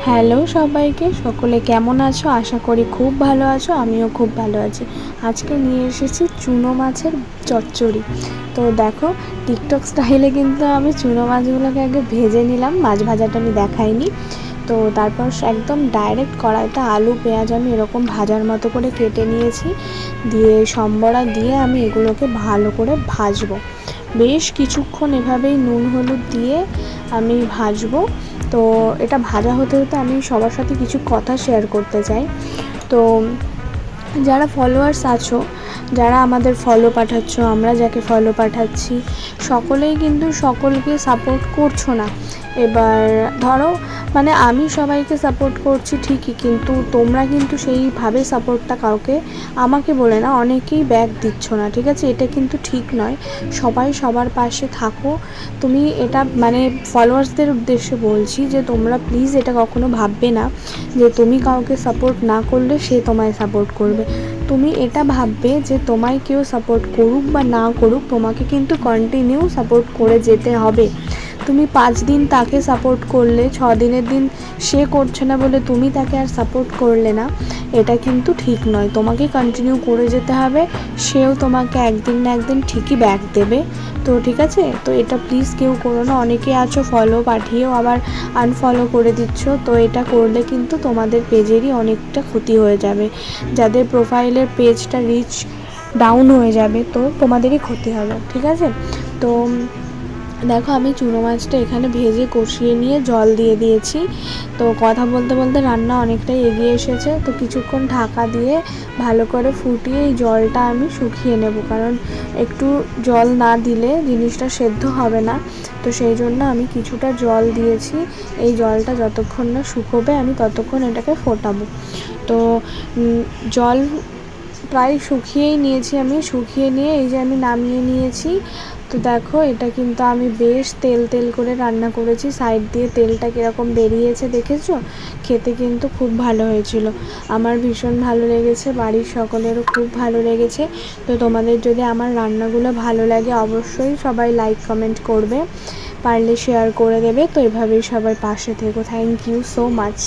Hello সবাইকে, সকলে কেমন আছো? আশা করি খুব ভালো আছো। আমিও খুব ভালো আছি। আজকে নিয়ে এসেছি চুনো মাছের চচ্চড়ি। তো দেখো, টিকটক স্টাইলে কিন্তু আমি চুনো মাছগুলোকে আগে ভেজে নিলাম। মাছ ভাজাটা আমি দেখাইনি। তো তারপর একদম ডাইরেক্ট কড়াইতে আলু পেঁয়াজ আমি এরকম ভাজার মতো করে কেটে নিয়েছি। দিয়ে সম্বরা দিয়ে আমি এগুলোকে ভালো করে ভাজবো। বেশ কিছুক্ষণ এভাবেই নুন হলুদ দিয়ে আমি ভাজবো। তো এটা ভাজা হতে হতে আমি সবার সাথে কিছু কথা শেয়ার করতে চাই। তো যারা ফলোয়ার্স আছো, যারা আমাদের ফলো পাঠাচ্ছ, আমরা যাকে ফলো পাঠাচ্ছি, সকলেই কিন্তু সকলকে সাপোর্ট করছো না। এবার ধরো, মানে আমি সবাইকে সাপোর্ট করছি ঠিকই, কিন্তু তোমরা কিন্তু সেইভাবে সাপোর্টটা কাউকে আমাকে বলে না, অনেকেই ব্যাক দিচ্ছ না, ঠিক আছে? এটা কিন্তু ঠিক নয়। সবাই সবার পাশে থাকো। তুমি এটা মানে ফলোয়ার্সদের উদ্দেশ্যে বলছি যে তোমরা প্লিজ এটা কখনো ভাববে না যে তুমি কাউকে সাপোর্ট না করলে সে তোমায় সাপোর্ট করবে। তুমি এটা ভাববে যে তোমায় কেউ সাপোর্ট করুক বা না করুক, তোমাকে কিন্তু কন্টিনিউ সাপোর্ট করে যেতে হবে। তুমি 5 দিন তাকে সাপোর্ট করলে, 6 দিনের দিন সে করছে না বলে তুমি তাকে আর সাপোর্ট করলে না, এটা কিন্তু ঠিক নয়। তোমাকে কন্টিনিউ করে যেতে হবে, সেও তোমাকে একদিন না একদিন ঠিকই ব্যাক দেবে। তো ঠিক আছে, তো এটা প্লিজ কেউ করো না। অনেকে আছো ফলো পাঠিয়েও আবার আনফলো করে দিচ্ছ। তো এটা করলে কিন্তু তোমাদের পেজেরই অনেকটা ক্ষতি হয়ে যাবে। যাদের প্রোফাইলের পেজটা রিচ ডাউন হয়ে যাবে, তো তোমাদেরই ক্ষতি হবে, ঠিক আছে? তো দেখো, আমি চুনো মাছটা এখানে ভেজে কষিয়ে নিয়ে জল দিয়ে দিয়েছি। তো কথা বলতে বলতে রান্না অনেকটাই এগিয়ে এসেছে। তো কিছুক্ষণ ঢাকা দিয়ে ভালো করে ফুটিয়ে এই জলটা আমি শুকিয়ে নেব, কারণ একটু জল না দিলে জিনিসটা সেদ্ধ হবে না। তো সেই জন্য আমি কিছুটা জল দিয়েছি। এই জলটা যতক্ষণ না শুকোবে আমি ততক্ষণ এটাকে ফোটাবো। তো জল প্রায় শুকিয়েই নিয়েছি আমি। শুকিয়ে নিয়ে এই যে আমি নামিয়ে নিয়েছি। তো দেখো, এটা কিন্তু আমি বেশ তেল তেল করে রান্না করেছি। সাইড দিয়ে তেলটা কীরকম বেরিয়েছে দেখেছো? খেতে কিন্তু খুব ভালো হয়েছিল। আমার ভীষণ ভালো লেগেছে, বাড়ির সকলেরও খুব ভালো লেগেছে। তো তোমাদের যদি আমার রান্নাগুলো ভালো লাগে, অবশ্যই সবাই লাইক কমেন্ট করবে, পারলে শেয়ার করে দেবে। তো এভাবেই সবাই পাশে থেকো। Thank you so much.